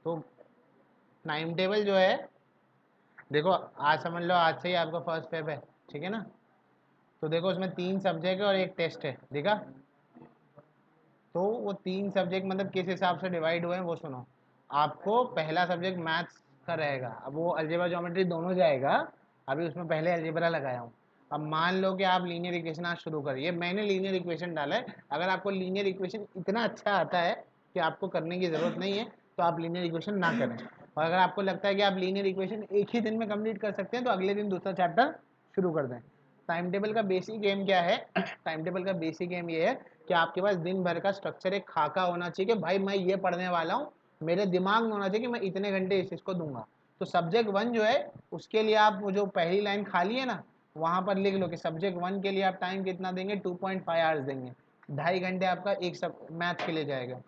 तो time table जो है, देखो आज समझ लो आज से ही आपका फर्स्ट पेपर है, ठीक है ना। तो देखो उसमें 3 सब्जेक्ट है और एक टेस्ट है, देखा। तो वो 3 सब्जेक्ट मतलब किस हिसाब से डिवाइड हुए हैं वो सुनो। आपको पहला सब्जेक्ट मैथ्स का रहेगा, अब वो अलजेब्रा ज्योमेट्री दोनों जाएगा। अभी उसमें पहले अलजेब्रा लगाया हूँ। अब मान लो कि आप लीनियर इक्वेशन आज शुरू करिए, मैंने लीनियर इक्वेशन डाला है। अगर आपको लीनियर इक्वेशन इतना अच्छा आता है कि आपको करने की ज़रूरत नहीं है, तो आप लीनियर इक्वेशन ना करें। और अगर आपको लगता है कि आप लीनियर इक्वेशन एक ही दिन में कंप्लीट कर सकते हैं, तो अगले दिन दूसरा चैप्टर शुरू कर दें। टाइम टेबल का बेसिक एम क्या है? टाइम टेबल का बेसिक एम ये है कि आपके पास दिन भर का स्ट्रक्चर एक खाका होना चाहिए कि भाई मैं ये पढ़ने वाला हूँ, मेरे दिमाग में होना चाहिए कि मैं इतने घंटे इस चीज़ को दूंगा। तो सब्जेक्ट 1 जो है उसके लिए आप वो जो पहली लाइन खाली है ना, वहाँ पर लिख लो कि सब्जेक्ट 1 के लिए आप टाइम कितना देंगे, 2.5 आवर्स देंगे। 2.5 घंटे आपका एक सब मैथ के लिए जाएगा।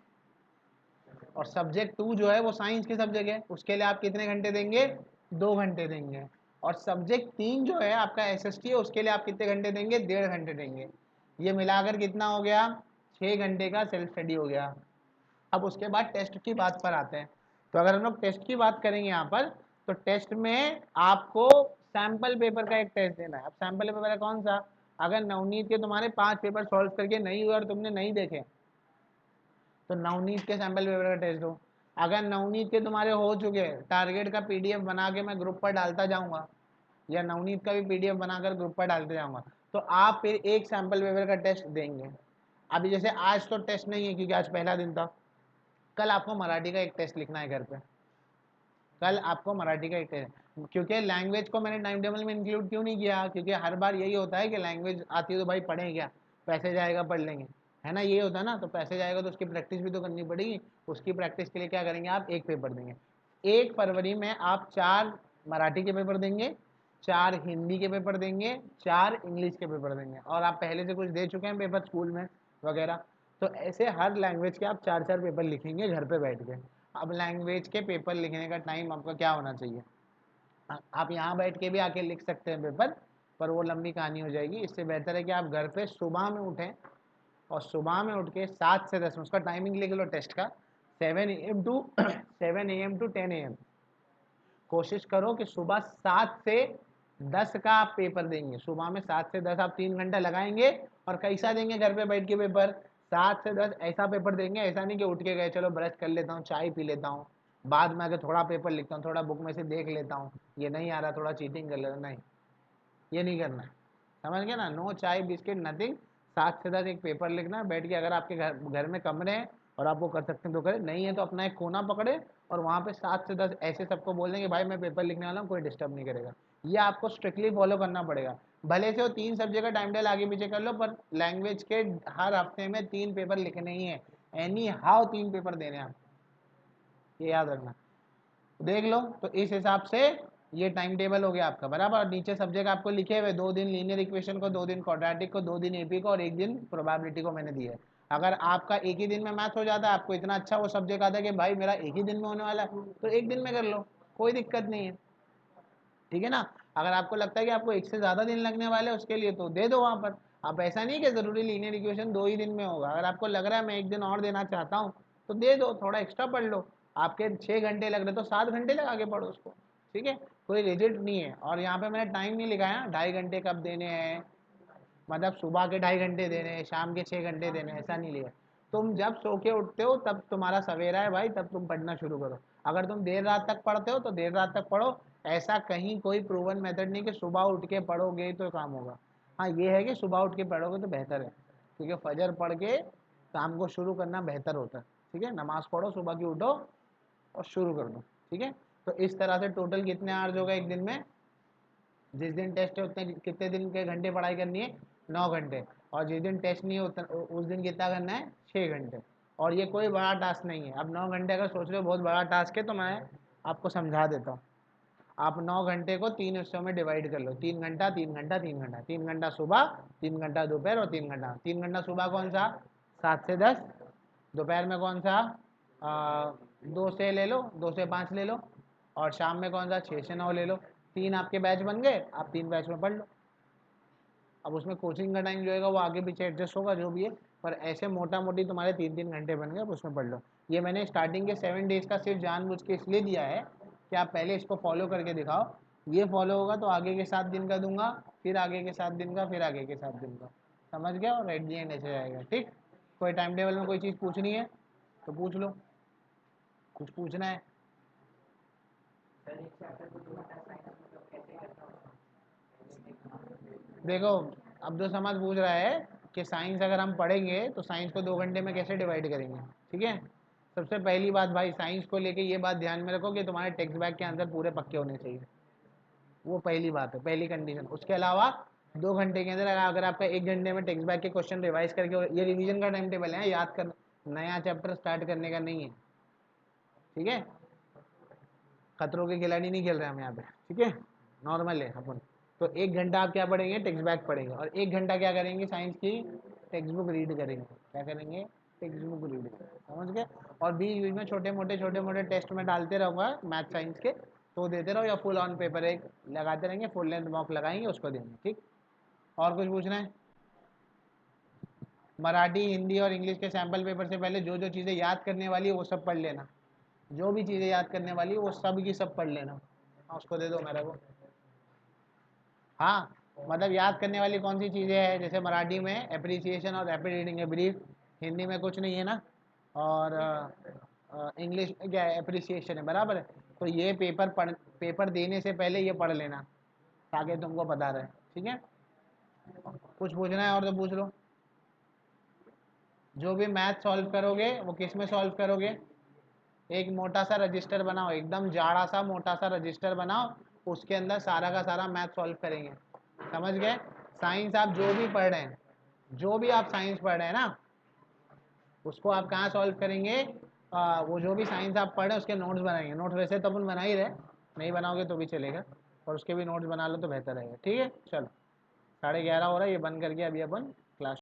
और सब्जेक्ट 2 जो है वो साइंस की सब्जेक्ट है, उसके लिए आप कितने घंटे देंगे, 2 घंटे देंगे। और सब्जेक्ट 3 जो है आपका एसएसटी है, उसके लिए आप कितने घंटे देंगे, 1.5 घंटे देंगे। ये मिलाकर कितना हो गया, 6 घंटे का सेल्फ स्टडी हो गया। अब उसके बाद टेस्ट की बात पर आते हैं। तो अगर हम लोग टेस्ट की बात करेंगे यहाँ पर, तो टेस्ट में आपको सैम्पल पेपर का एक टेस्ट देना है। अब सैम्पल पेपर है कौन सा? अगर नवनीत के तुम्हारे 5 पेपर सॉल्व करके नहीं हुए और तुमने नहीं देखे, तो नवनीत के सैम्पल पेपर का टेस्ट दो। अगर नवनीत के तुम्हारे हो चुके, टारगेट का पीडीएफ बना के मैं ग्रुप पर डालता जाऊंगा, या नवनीत का भी पीडीएफ बनाकर ग्रुप पर डालते जाऊंगा, तो आप फिर एक सैम्पल पेपर का टेस्ट देंगे। अभी जैसे आज तो टेस्ट नहीं है क्योंकि आज पहला दिन था, कल आपको मराठी का एक टेस्ट लिखना है घर पे। कल आपको मराठी का एक टेस्ट, क्योंकि लैंग्वेज को मैंने टाइम टेबल में इंक्लूड क्यों नहीं किया, क्योंकि हर बार यही होता है कि लैंग्वेज आती है तो भाई पढ़ें क्या, पैसे जाएगा पढ़ लेंगे, है ना, ये होता है ना। तो पैसे जाएगा तो उसकी प्रैक्टिस भी तो करनी पड़ेगी। उसकी प्रैक्टिस के लिए क्या करेंगे, आप एक पेपर देंगे। 1 फरवरी में आप 4 मराठी के पेपर देंगे, 4 हिंदी के पेपर देंगे, 4 इंग्लिश के पेपर देंगे। और आप पहले से कुछ दे चुके हैं पेपर स्कूल में वगैरह, तो ऐसे हर लैंग्वेज के आप 4-4 पेपर लिखेंगे घर पे बैठ के। अब लैंग्वेज के पेपर लिखने का टाइम आपका क्या होना चाहिए, आप यहाँ बैठ के भी आके लिख सकते हैं पेपर, पर वो लंबी कहानी हो जाएगी। इससे बेहतर है कि आप घर पे सुबह में उठें, और सुबह में उठ के 7 से 10 में, उसका टाइमिंग लिख लो टेस्ट का, 7 AM to 10 AM। कोशिश करो कि सुबह 7 से 10 का आप पेपर देंगे। सुबह में 7 से 10 आप 3 घंटा लगाएंगे, और कैसा देंगे घर पे बैठ के पेपर, 7 से 10 ऐसा पेपर देंगे। ऐसा नहीं कि उठ के गए चलो ब्रश कर लेता हूँ, चाय पी लेता हूँ, बाद में आके थोड़ा पेपर लिखता हूँ, थोड़ा बुक में से देख लेता हूँ, ये नहीं आ रहा थोड़ा चीटिंग कर लेता, नहीं, ये नहीं करना है। समझ गए ना, नो चाय बिस्किट नथिंग। 7 से 10 एक पेपर लिखना है बैठ के। अगर आपके घर में कमरे हैं और आप वो कर सकते हैं तो करें, नहीं है तो अपना एक कोना पकड़े और वहाँ पे 7 से 10 ऐसे सबको बोल देंगे भाई मैं पेपर लिखने वाला हूँ, कोई डिस्टर्ब नहीं करेगा। ये आपको स्ट्रिक्टली फॉलो करना पड़ेगा। भले से वो 3 सब्जेक्ट का टाइम टेबल आगे पीछे कर लो, पर लैंग्वेज के हर हफ्ते में 3 पेपर लिखने ही है, एनी हाउ 3 पेपर देने हैं आप, ये याद रखना। देख लो, तो इस हिसाब से ये टाइम टेबल हो गया आपका बराबर। और नीचे सब्जेक्ट आपको लिखे हुए, 2 दिन लीनियर इक्वेशन को, 2 दिन क्वाड्रेटिक को, 2 दिन एपी को, और 1 दिन प्रोबेबिलिटी को मैंने दिया है। अगर आपका एक ही दिन में मैथ हो जाता है, आपको इतना अच्छा वो सब्जेक्ट आता है कि भाई मेरा एक ही दिन में होने वाला है, तो एक दिन में कर लो, कोई दिक्कत नहीं है, ठीक है ना। अगर आपको लगता है कि आपको एक से ज़्यादा दिन लगने वाले हैं उसके लिए, तो दे दो वहाँ पर। आप ऐसा नहीं कि ज़रूरी लीनियर इक्वेशन 2 ही दिन में होगा। अगर आपको लग रहा है मैं एक दिन और देना चाहता हूँ, तो दे दो, थोड़ा एक्स्ट्रा पढ़ लो। आपके 6 घंटे लग रहे तो 7 घंटे लगा के पढ़ो उसको, ठीक है, कोई रिजिड नहीं है। और यहाँ पे मैंने टाइम नहीं लिखाया, 2.5 घंटे कब देने हैं, मतलब सुबह के 2.5 घंटे देने हैं, शाम के 6 घंटे देने हैं, ऐसा नहीं लिया। तुम जब सो के उठते हो तब तुम्हारा सवेरा है भाई, तब तुम पढ़ना शुरू करो। अगर तुम देर रात तक पढ़ते हो तो देर रात तक पढ़ो। ऐसा कहीं कोई प्रूवन मेथड नहीं कि सुबह उठ के पढ़ोगे तो काम होगा। हाँ ये है कि सुबह उठ के पढ़ोगे तो बेहतर है, क्योंकि फजर पढ़ के काम को शुरू करना बेहतर होता है, ठीक है। नमाज पढ़ो सुबह की, उठो और शुरू कर दो, ठीक है। तो इस तरह से टोटल कितने आवर्स होगा एक दिन में, जिस दिन टेस्ट है उतने कितने दिन के घंटे पढ़ाई करनी है, 9 घंटे। और जिस दिन टेस्ट नहीं है उस दिन कितना करना है, 6 घंटे। और ये कोई बड़ा टास्क नहीं है। अब 9 घंटे अगर सोच रहे हो बहुत बड़ा टास्क है, तो मैं आपको समझा देता हूँ। आप 9 घंटे को 3 हिस्सों में डिवाइड कर लो, 3 घंटा 3 घंटा 3 घंटा, 3 घंटा सुबह, 3 घंटा दोपहर, और 3 घंटा। 3 घंटा सुबह कौन सा, 7 से 10। दोपहर में कौन सा, 2 से ले लो, 2 से 5 ले लो। और शाम में कौन सा, 6 से 9 ले लो। 3 आपके बैच बन गए, आप 3 बैच में पढ़ लो। अब उसमें कोचिंग का टाइम जो है वो आगे पीछे एडजस्ट होगा जो भी है, पर ऐसे मोटा मोटी तुम्हारे 3-3 घंटे बन गए, अब उसमें पढ़ लो। ये मैंने स्टार्टिंग के 7 डेज का सिर्फ जानबूझ के इसलिए दिया है कि आप पहले इसको फॉलो करके दिखाओ, ये फॉलो होगा तो आगे के 7 दिन का दूंगा, फिर आगे के 7 दिन का, फिर आगे के 7 दिन का, समझ गया? और एट दी एंड ऐसे जाएगा। ठीक, कोई टाइम टेबल में कोई चीज़ पूछनी है तो पूछ लो, कुछ पूछना है? देखो, अब्दुल समाद पूछ रहा है कि साइंस अगर हम पढ़ेंगे तो साइंस को 2 घंटे में कैसे डिवाइड करेंगे। ठीक है, सबसे पहली बात भाई, साइंस को लेके ये बात ध्यान में रखो कि तुम्हारे टेक्स्ट बैग के आंसर पूरे पक्के होने चाहिए। वो पहली बात है, पहली कंडीशन। उसके अलावा 2 घंटे के अंदर अगर आपका 1 घंटे में टेक्स्ट बैग के क्वेश्चन रिवाइज करके, ये रिवीजन का टाइम टेबल है, याद कर, नया चैप्टर स्टार्ट करने का नहीं है। ठीक है, खतरों के खिलाड़ी नहीं खेल रहे हम यहाँ पे। ठीक है, नॉर्मल है अपन। तो 1 घंटा आप क्या पढ़ेंगे? टेक्स्ट बैक पढ़ेंगे, और 1 घंटा क्या करेंगे? साइंस की टेक्स्ट बुक रीड करेंगे। क्या करेंगे? टेक्स्ट बुक रीड करेंगे, समझ गए? और बीच बीच में छोटे मोटे टेस्ट में डालते रहूँगा मैथ साइंस के, तो देते रहो, या फुल ऑन पेपर एक लगाते रहेंगे, फुल लेंथ मॉक लगाएंगे, उसको देंगे। ठीक, और कुछ पूछना है? मराठी, हिंदी और इंग्लिश के सैम्पल पेपर से पहले जो जो चीज़ें याद करने वाली है वो सब पढ़ लेना। जो भी चीज़ें याद करने वाली है वो सब की सब पढ़ लेना। हाँ, उसको दे दो मेरे को। हाँ, मतलब याद करने वाली कौन सी चीज़ें हैं? जैसे मराठी में एप्रिसिएशन और रैपिड रीडिंग है, ब्रीफ। हिंदी में कुछ नहीं है ना, और इंग्लिश में क्या है? एप्रिसिएशन है, बराबर है। तो ये पेपर देने से पहले ये पढ़ लेना, ताकि तुमको पता रहे। ठीक है, कुछ पूछना है और तो पूछ लो। जो भी मैथ सॉल्व करोगे वो किस में सॉल्व करोगे? एक मोटा सा रजिस्टर बनाओ, एकदम जाड़ा सा मोटा सा रजिस्टर बनाओ, उसके अंदर सारा का सारा मैथ सॉल्व करेंगे। समझ गए? साइंस आप जो भी पढ़ रहे हैं, जो भी आप साइंस पढ़ रहे हैं ना, उसको आप कहाँ सॉल्व करेंगे? वो जो भी साइंस आप पढ़ रहे हैं उसके नोट्स बनाएंगे। नोट्स वैसे तो अपन बना ही रहे, नहीं बनाओगे तो भी चलेगा, और उसके भी नोट्स बना लो तो बेहतर रहेगा। ठीक है, चलो, 11:30 हो रहा है, ये बंद करके अभी अपन क्लास